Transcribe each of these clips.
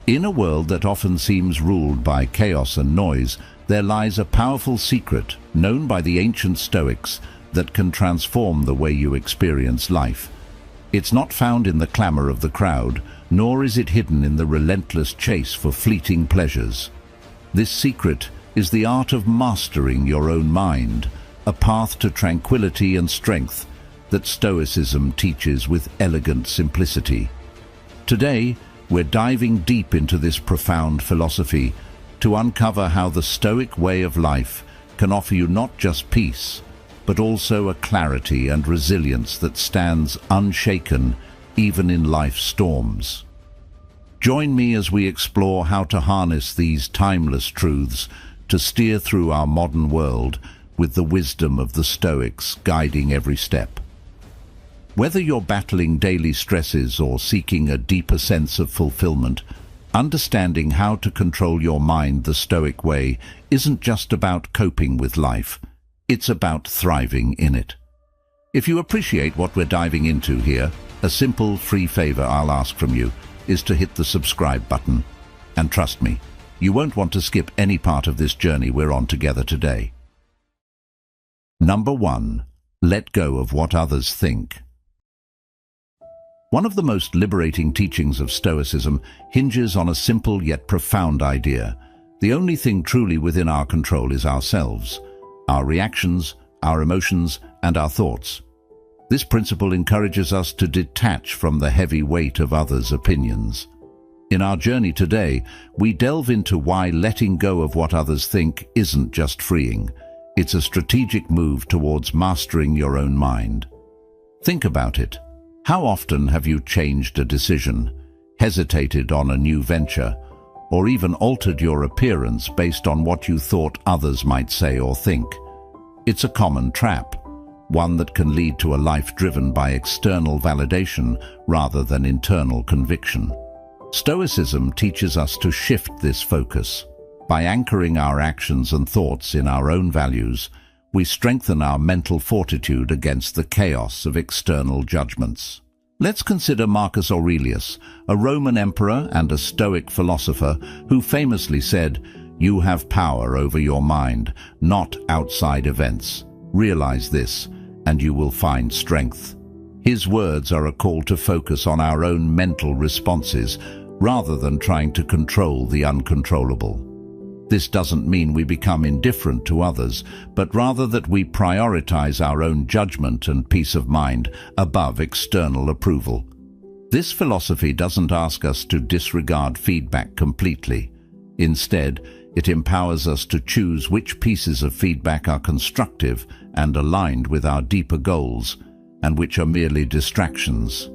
In a world that often seems ruled by chaos and noise, there lies a powerful secret, known by the ancient Stoics, that can transform the way you experience life. It's not found in the clamor of the crowd, nor is it hidden in the relentless chase for fleeting pleasures. This secret is the art of mastering your own mind, a path to tranquility and strength that Stoicism teaches with elegant simplicity. Today, we're diving deep into this profound philosophy to uncover how the Stoic way of life can offer you not just peace, but also a clarity and resilience that stands unshaken even in life's storms. Join me as we explore how to harness these timeless truths to steer through our modern world with the wisdom of the Stoics guiding every step. Whether you're battling daily stresses or seeking a deeper sense of fulfillment, understanding how to control your mind the Stoic way isn't just about coping with life, it's about thriving in it. If you appreciate what we're diving into here, a simple free favor I'll ask from you is to hit the subscribe button. And trust me, you won't want to skip any part of this journey we're on together today. Number 1. Let go of what others think. One of the most liberating teachings of Stoicism hinges on a simple yet profound idea. The only thing truly within our control is ourselves, our reactions, our emotions, and our thoughts. This principle encourages us to detach from the heavy weight of others' opinions. In our journey today, we delve into why letting go of what others think isn't just freeing. It's a strategic move towards mastering your own mind. Think about it. How often have you changed a decision, hesitated on a new venture, or even altered your appearance based on what you thought others might say or think? It's a common trap, one that can lead to a life driven by external validation rather than internal conviction. Stoicism teaches us to shift this focus. By anchoring our actions and thoughts in our own values, we strengthen our mental fortitude against the chaos of external judgments. Let's consider Marcus Aurelius, a Roman emperor and a Stoic philosopher who famously said, "You have power over your mind, not outside events. Realize this, and you will find strength." His words are a call to focus on our own mental responses, rather than trying to control the uncontrollable. This doesn't mean we become indifferent to others, but rather that we prioritize our own judgment and peace of mind above external approval. This philosophy doesn't ask us to disregard feedback completely. Instead, it empowers us to choose which pieces of feedback are constructive and aligned with our deeper goals, and which are merely distractions.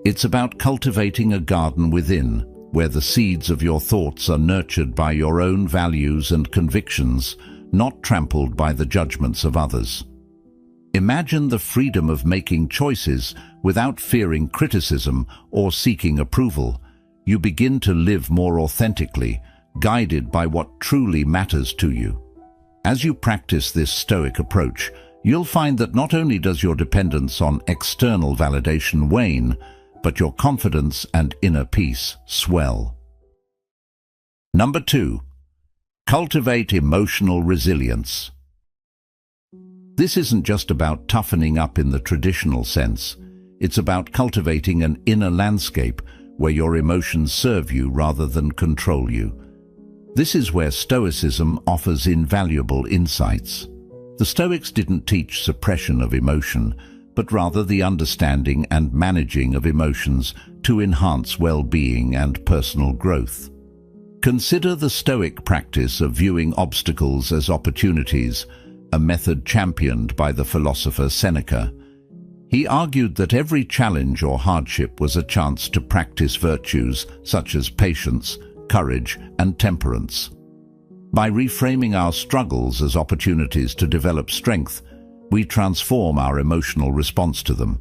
It's about cultivating a garden within, where the seeds of your thoughts are nurtured by your own values and convictions, not trampled by the judgments of others. Imagine the freedom of making choices without fearing criticism or seeking approval. You begin to live more authentically, guided by what truly matters to you. As you practice this Stoic approach, you'll find that not only does your dependence on external validation wane, but your confidence and inner peace swell. Number 2. Cultivate emotional resilience. This isn't just about toughening up in the traditional sense. It's about cultivating an inner landscape where your emotions serve you rather than control you. This is where Stoicism offers invaluable insights. The Stoics didn't teach suppression of emotion, but rather the understanding and managing of emotions to enhance well-being and personal growth. Consider the Stoic practice of viewing obstacles as opportunities, a method championed by the philosopher Seneca. He argued that every challenge or hardship was a chance to practice virtues such as patience, courage, and temperance. By reframing our struggles as opportunities to develop strength, we transform our emotional response to them.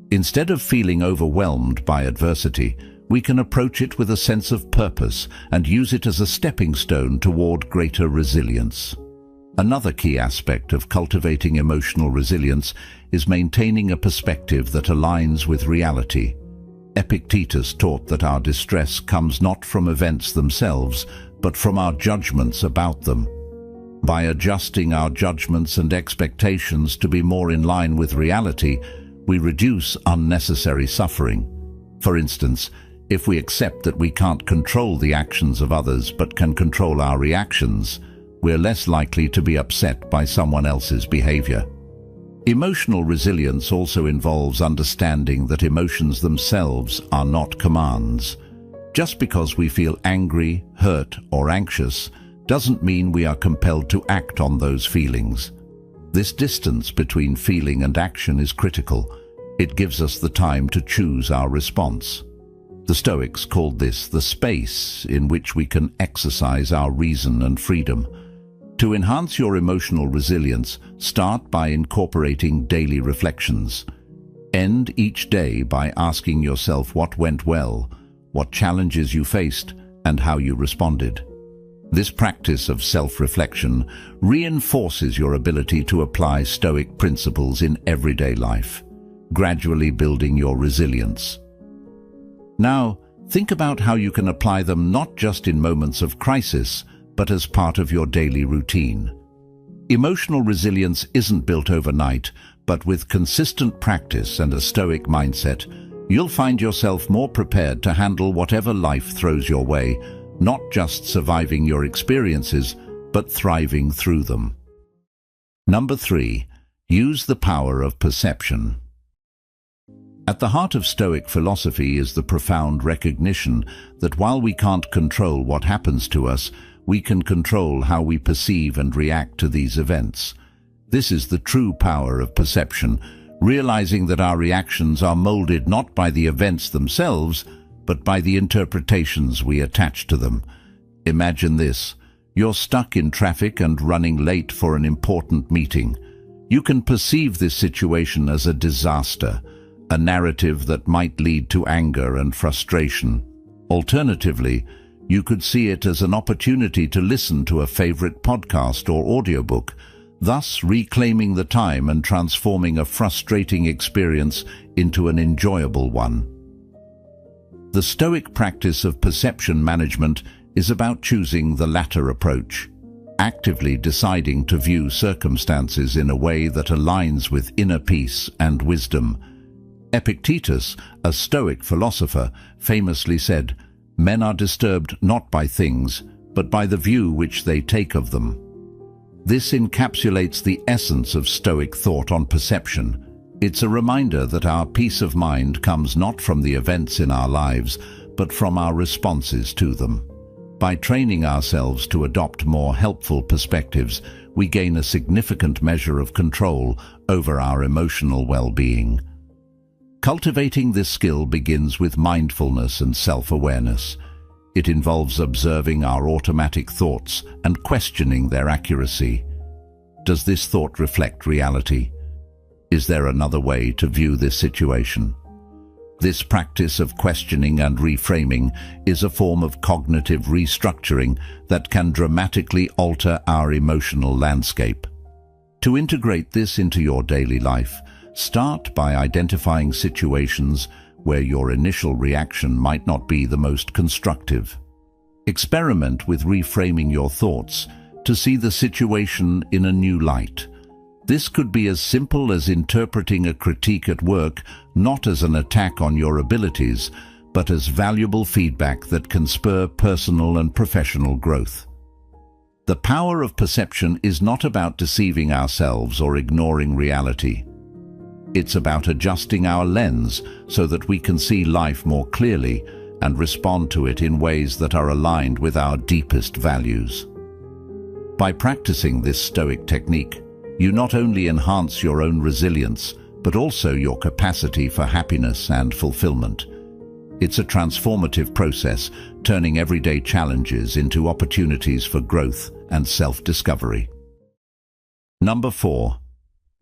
Instead of feeling overwhelmed by adversity, we can approach it with a sense of purpose and use it as a stepping stone toward greater resilience. Another key aspect of cultivating emotional resilience is maintaining a perspective that aligns with reality. Epictetus taught that our distress comes not from events themselves, but from our judgments about them. By adjusting our judgments and expectations to be more in line with reality, we reduce unnecessary suffering. For instance, if we accept that we can't control the actions of others but can control our reactions, we're less likely to be upset by someone else's behavior. Emotional resilience also involves understanding that emotions themselves are not commands. Just because we feel angry, hurt, or anxious doesn't mean we are compelled to act on those feelings. This distance between feeling and action is critical. It gives us the time to choose our response. The Stoics called this the space in which we can exercise our reason and freedom. To enhance your emotional resilience, start by incorporating daily reflections. End each day by asking yourself what went well, what challenges you faced, and how you responded. This practice of self-reflection reinforces your ability to apply Stoic principles in everyday life, gradually building your resilience. Now, think about how you can apply them not just in moments of crisis, but as part of your daily routine. Emotional resilience isn't built overnight, but with consistent practice and a Stoic mindset, you'll find yourself more prepared to handle whatever life throws your way, not just surviving your experiences, but thriving through them. Number 3, use the power of perception. At the heart of Stoic philosophy is the profound recognition that while we can't control what happens to us, we can control how we perceive and react to these events. This is the true power of perception, realizing that our reactions are molded not by the events themselves, but by the interpretations we attach to them. Imagine this: you're stuck in traffic and running late for an important meeting. You can perceive this situation as a disaster, a narrative that might lead to anger and frustration. Alternatively, you could see it as an opportunity to listen to a favorite podcast or audiobook, thus reclaiming the time and transforming a frustrating experience into an enjoyable one. The Stoic practice of perception management is about choosing the latter approach, actively deciding to view circumstances in a way that aligns with inner peace and wisdom. Epictetus, a Stoic philosopher, famously said, "Men are disturbed not by things, but by the view which they take of them." This encapsulates the essence of Stoic thought on perception. It's a reminder that our peace of mind comes not from the events in our lives, but from our responses to them. By training ourselves to adopt more helpful perspectives, we gain a significant measure of control over our emotional well-being. Cultivating this skill begins with mindfulness and self-awareness. It involves observing our automatic thoughts and questioning their accuracy. Does this thought reflect reality? Is there another way to view this situation? This practice of questioning and reframing is a form of cognitive restructuring that can dramatically alter our emotional landscape. To integrate this into your daily life, start by identifying situations where your initial reaction might not be the most constructive. Experiment with reframing your thoughts to see the situation in a new light. This could be as simple as interpreting a critique at work not as an attack on your abilities, but as valuable feedback that can spur personal and professional growth. The power of perception is not about deceiving ourselves or ignoring reality. It's about adjusting our lens so that we can see life more clearly and respond to it in ways that are aligned with our deepest values. By practicing this Stoic technique, you not only enhance your own resilience, but also your capacity for happiness and fulfillment. It's a transformative process, turning everyday challenges into opportunities for growth and self-discovery. Number 4.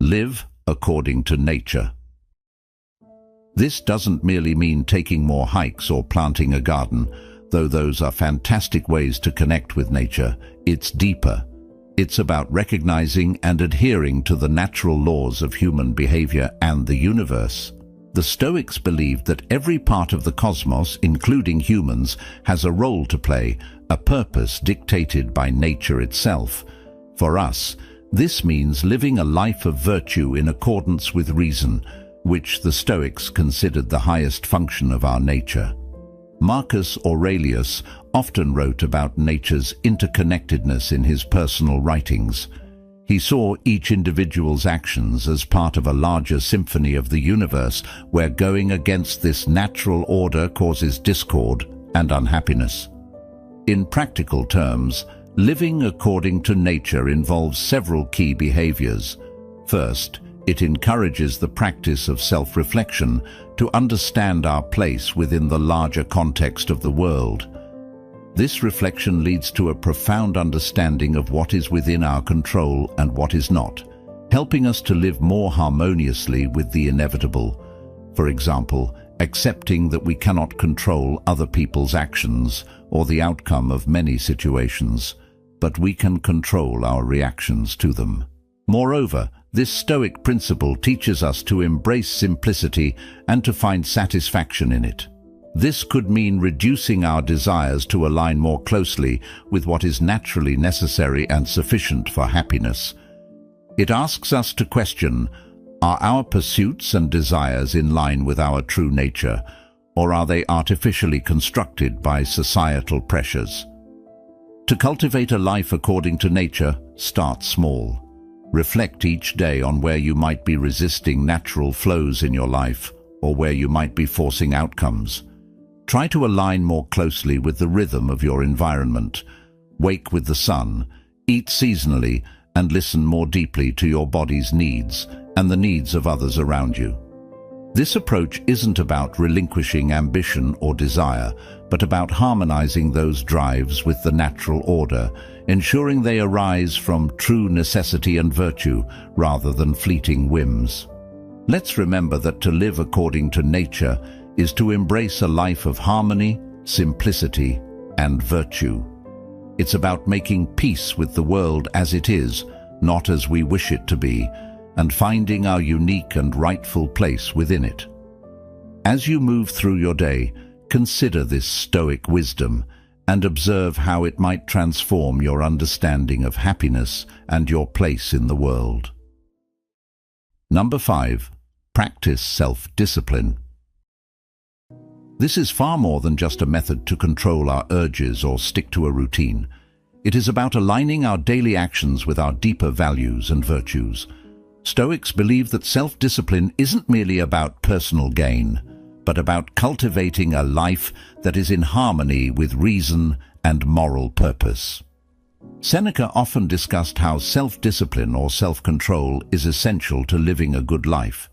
Live according to nature. This doesn't merely mean taking more hikes or planting a garden, though those are fantastic ways to connect with nature. It's deeper. It's about recognizing and adhering to the natural laws of human behavior and the universe. The Stoics believed that every part of the cosmos, including humans, has a role to play, a purpose dictated by nature itself. For us, this means living a life of virtue in accordance with reason, which the Stoics considered the highest function of our nature. Marcus Aurelius often wrote about nature's interconnectedness in his personal writings. He saw each individual's actions as part of a larger symphony of the universe, where going against this natural order causes discord and unhappiness. In practical terms, living according to nature involves several key behaviors. First, it encourages the practice of self-reflection to understand our place within the larger context of the world. This reflection leads to a profound understanding of what is within our control and what is not, helping us to live more harmoniously with the inevitable. For example, accepting that we cannot control other people's actions or the outcome of many situations, but we can control our reactions to them. Moreover, this Stoic principle teaches us to embrace simplicity and to find satisfaction in it. This could mean reducing our desires to align more closely with what is naturally necessary and sufficient for happiness. It asks us to question, are our pursuits and desires in line with our true nature, or are they artificially constructed by societal pressures? To cultivate a life according to nature, start small. Reflect each day on where you might be resisting natural flows in your life, or where you might be forcing outcomes. Try to align more closely with the rhythm of your environment. Wake with the sun, eat seasonally, and listen more deeply to your body's needs and the needs of others around you. This approach isn't about relinquishing ambition or desire, but about harmonizing those drives with the natural order, ensuring they arise from true necessity and virtue rather than fleeting whims. Let's remember that to live according to nature is to embrace a life of harmony, simplicity, and virtue. It's about making peace with the world as it is, not as we wish it to be, and finding our unique and rightful place within it. As you move through your day, consider this Stoic wisdom and observe how it might transform your understanding of happiness and your place in the world. Number 5. Practice self-discipline. This is far more than just a method to control our urges or stick to a routine. It is about aligning our daily actions with our deeper values and virtues. Stoics believe that self-discipline isn't merely about personal gain, but about cultivating a life that is in harmony with reason and moral purpose. Seneca often discussed how self-discipline or self-control is essential to living a good life.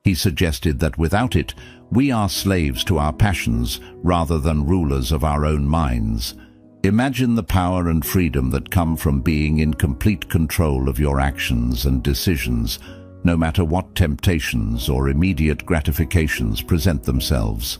He suggested that without it, we are slaves to our passions rather than rulers of our own minds. Imagine the power and freedom that come from being in complete control of your actions and decisions, no matter what temptations or immediate gratifications present themselves.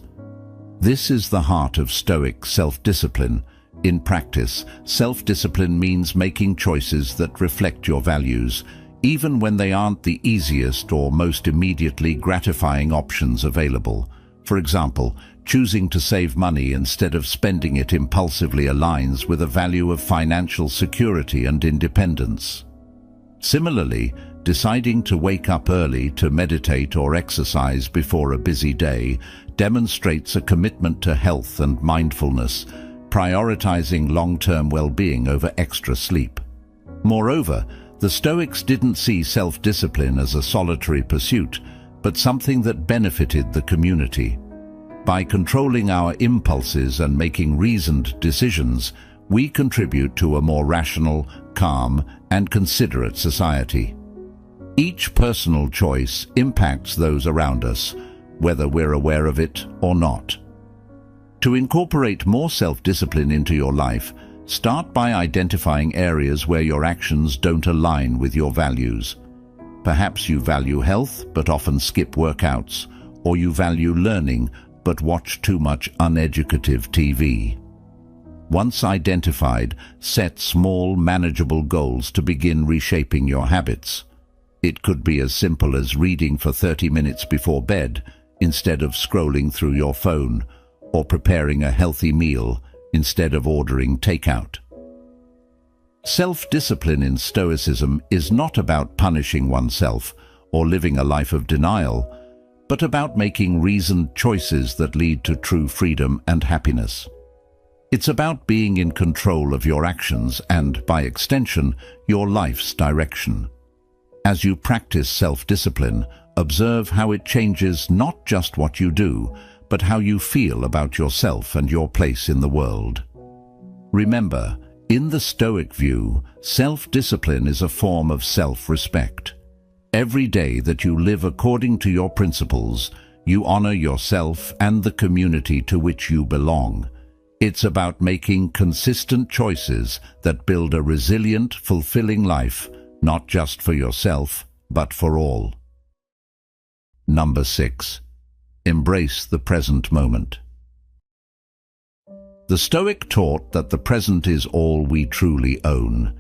This is the heart of Stoic self-discipline. In practice, self-discipline means making choices that reflect your values, even when they aren't the easiest or most immediately gratifying options available. For example, choosing to save money instead of spending it impulsively aligns with a value of financial security and independence. Similarly, deciding to wake up early to meditate or exercise before a busy day demonstrates a commitment to health and mindfulness, prioritizing long-term well-being over extra sleep. Moreover, the Stoics didn't see self-discipline as a solitary pursuit, but something that benefited the community. By controlling our impulses and making reasoned decisions, we contribute to a more rational, calm, and considerate society. Each personal choice impacts those around us, whether we're aware of it or not. To incorporate more self-discipline into your life, start by identifying areas where your actions don't align with your values. Perhaps you value health but often skip workouts, or you value learning but watch too much uneducative TV. Once identified, set small, manageable goals to begin reshaping your habits. It could be as simple as reading for 30 minutes before bed, instead of scrolling through your phone, or preparing a healthy meal instead of ordering takeout. Self-discipline in Stoicism is not about punishing oneself or living a life of denial, but about making reasoned choices that lead to true freedom and happiness. It's about being in control of your actions and, by extension, your life's direction. As you practice self-discipline, observe how it changes not just what you do, but how you feel about yourself and your place in the world. Remember, in the Stoic view, self-discipline is a form of self-respect. Every day that you live according to your principles, you honor yourself and the community to which you belong. It's about making consistent choices that build a resilient, fulfilling life, not just for yourself, but for all. Number 6. Embrace the present moment. The Stoic taught that the present is all we truly own,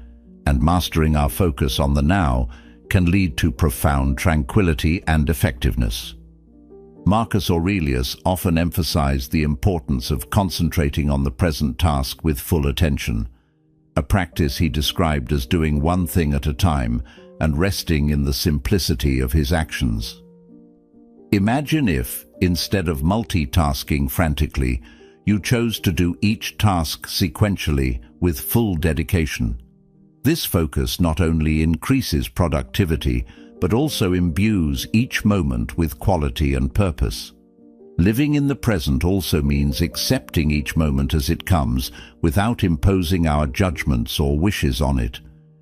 and mastering our focus on the now can lead to profound tranquility and effectiveness. Marcus Aurelius often emphasized the importance of concentrating on the present task with full attention, a practice he described as doing one thing at a time and resting in the simplicity of his actions. Imagine if, instead of multitasking frantically, you chose to do each task sequentially with full dedication. This focus not only increases productivity, but also imbues each moment with quality and purpose. Living in the present also means accepting each moment as it comes without imposing our judgments or wishes on it.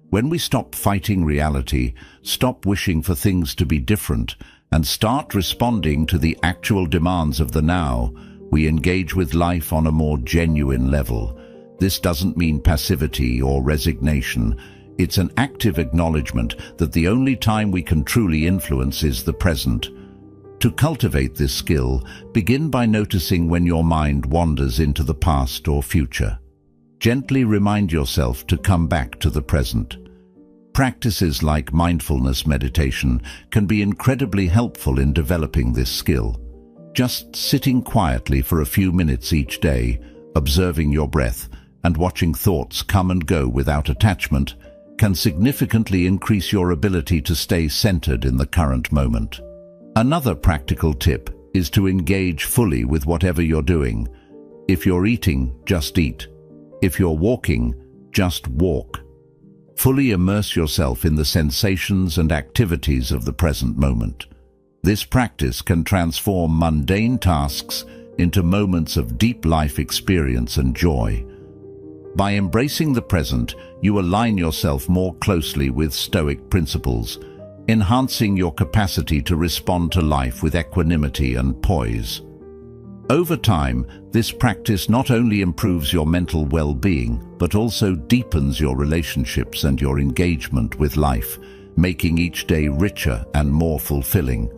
When we stop fighting reality, stop wishing for things to be different, and start responding to the actual demands of the now, we engage with life on a more genuine level. This doesn't mean passivity or resignation. It's an active acknowledgement that the only time we can truly influence is the present. To cultivate this skill, begin by noticing when your mind wanders into the past or future. Gently remind yourself to come back to the present. Practices like mindfulness meditation can be incredibly helpful in developing this skill. Just sitting quietly for a few minutes each day, observing your breath, and watching thoughts come and go without attachment can significantly increase your ability to stay centered in the current moment. Another practical tip is to engage fully with whatever you're doing. If you're eating, just eat. If you're walking, just walk. Fully immerse yourself in the sensations and activities of the present moment. This practice can transform mundane tasks into moments of deep life experience and joy. By embracing the present, you align yourself more closely with Stoic principles, enhancing your capacity to respond to life with equanimity and poise. Over time, this practice not only improves your mental well-being, but also deepens your relationships and your engagement with life, making each day richer and more fulfilling.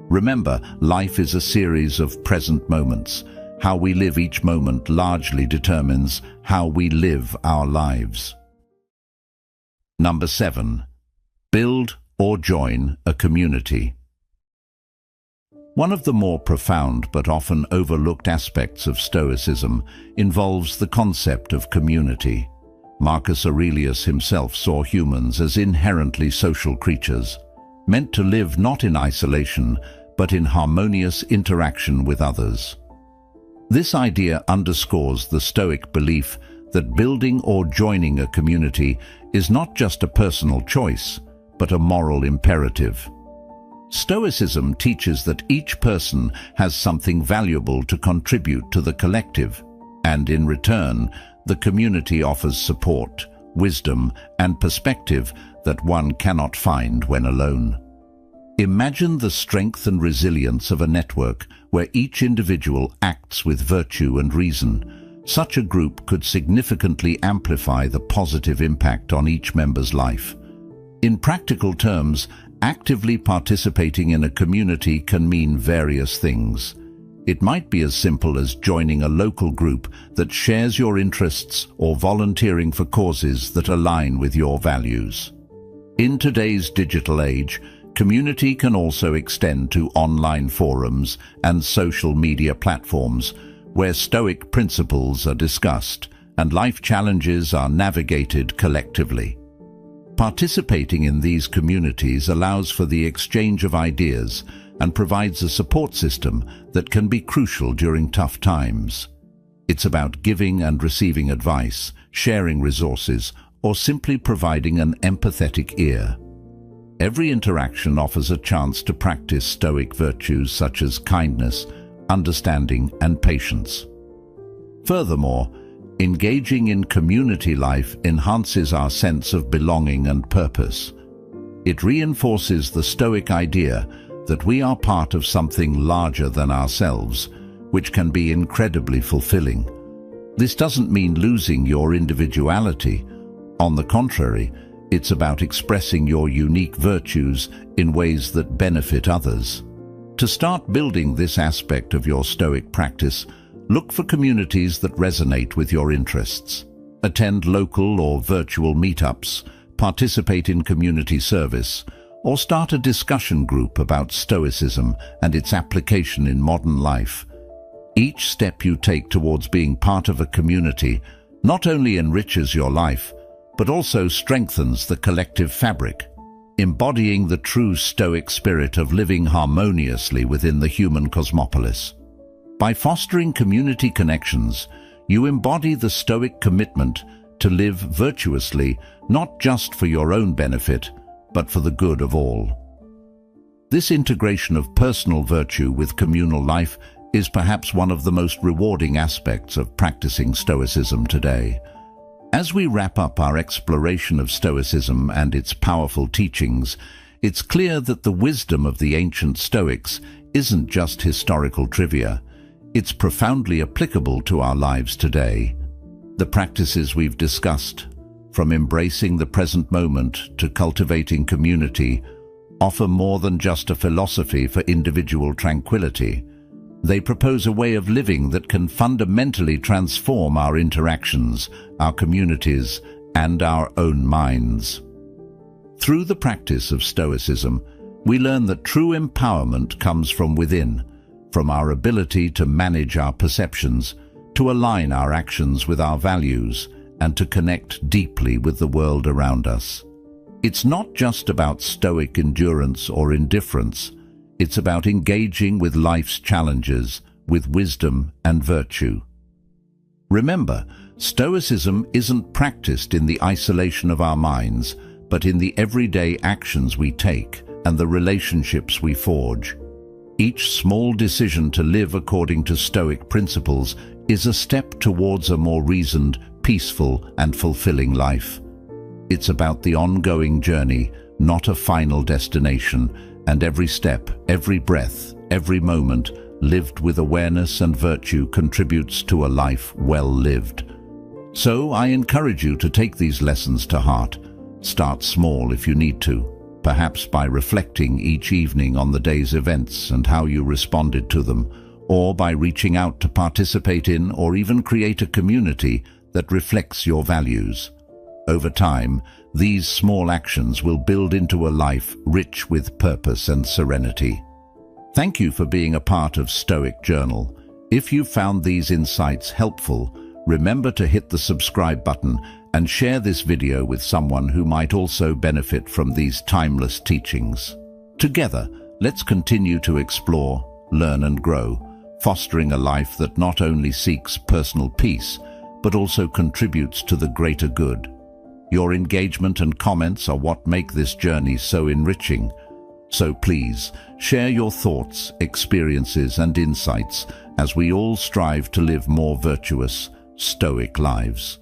Remember, life is a series of present moments. How we live each moment largely determines how we live our lives. Number 7. Build or join a community. One of the more profound but often overlooked aspects of Stoicism involves the concept of community. Marcus Aurelius himself saw humans as inherently social creatures, meant to live not in isolation, but in harmonious interaction with others. This idea underscores the Stoic belief that building or joining a community is not just a personal choice, but a moral imperative. Stoicism teaches that each person has something valuable to contribute to the collective, and in return, the community offers support, wisdom, and perspective that one cannot find when alone. Imagine the strength and resilience of a network where each individual acts with virtue and reason. Such a group could significantly amplify the positive impact on each member's life. In practical terms, actively participating in a community can mean various things. It might be as simple as joining a local group that shares your interests or volunteering for causes that align with your values. In today's digital age, Community can also extend to online forums and social media platforms where Stoic principles are discussed and life challenges are navigated collectively. Participating in these communities allows for the exchange of ideas and provides a support system that can be crucial during tough times. It's about giving and receiving advice, sharing resources, or simply providing an empathetic ear. Every interaction offers a chance to practice Stoic virtues such as kindness, understanding, and patience. Furthermore, engaging in community life enhances our sense of belonging and purpose. It reinforces the Stoic idea that we are part of something larger than ourselves, which can be incredibly fulfilling. This doesn't mean losing your individuality. On the contrary, it's about expressing your unique virtues in ways that benefit others. To start building this aspect of your Stoic practice, look for communities that resonate with your interests. Attend local or virtual meetups, participate in community service, or start a discussion group about Stoicism and its application in modern life. Each step you take towards being part of a community not only enriches your life, but also strengthens the collective fabric, embodying the true Stoic spirit of living harmoniously within the human cosmopolis. By fostering community connections, you embody the Stoic commitment to live virtuously, not just for your own benefit, but for the good of all. This integration of personal virtue with communal life is perhaps one of the most rewarding aspects of practicing Stoicism today. As we wrap up our exploration of Stoicism and its powerful teachings, it's clear that the wisdom of the ancient Stoics isn't just historical trivia. It's profoundly applicable to our lives today. The practices we've discussed, from embracing the present moment to cultivating community, offer more than just a philosophy for individual tranquility. They propose a way of living that can fundamentally transform our interactions, our communities, and our own minds. Through the practice of Stoicism, we learn that true empowerment comes from within, from our ability to manage our perceptions, to align our actions with our values, and to connect deeply with the world around us. It's not just about Stoic endurance or indifference. It's about engaging with life's challenges with wisdom and virtue. Remember, Stoicism isn't practiced in the isolation of our minds, but in the everyday actions we take and the relationships we forge. Each small decision to live according to Stoic principles is a step towards a more reasoned, peaceful, and fulfilling life. It's about the ongoing journey, not a final destination, and every step, every breath, every moment lived with awareness and virtue contributes to a life well lived. So I encourage you to take these lessons to heart. Start small if you need to, perhaps by reflecting each evening on the day's events and how you responded to them, or by reaching out to participate in or even create a community that reflects your values. Over time, these small actions will build into a life rich with purpose and serenity. Thank you for being a part of Stoic Journal. If you found these insights helpful, remember to hit the subscribe button and share this video with someone who might also benefit from these timeless teachings. Together, let's continue to explore, learn and grow, fostering a life that not only seeks personal peace, but also contributes to the greater good. Your engagement and comments are what make this journey so enriching. So please, share your thoughts, experiences, and insights as we all strive to live more virtuous, Stoic lives.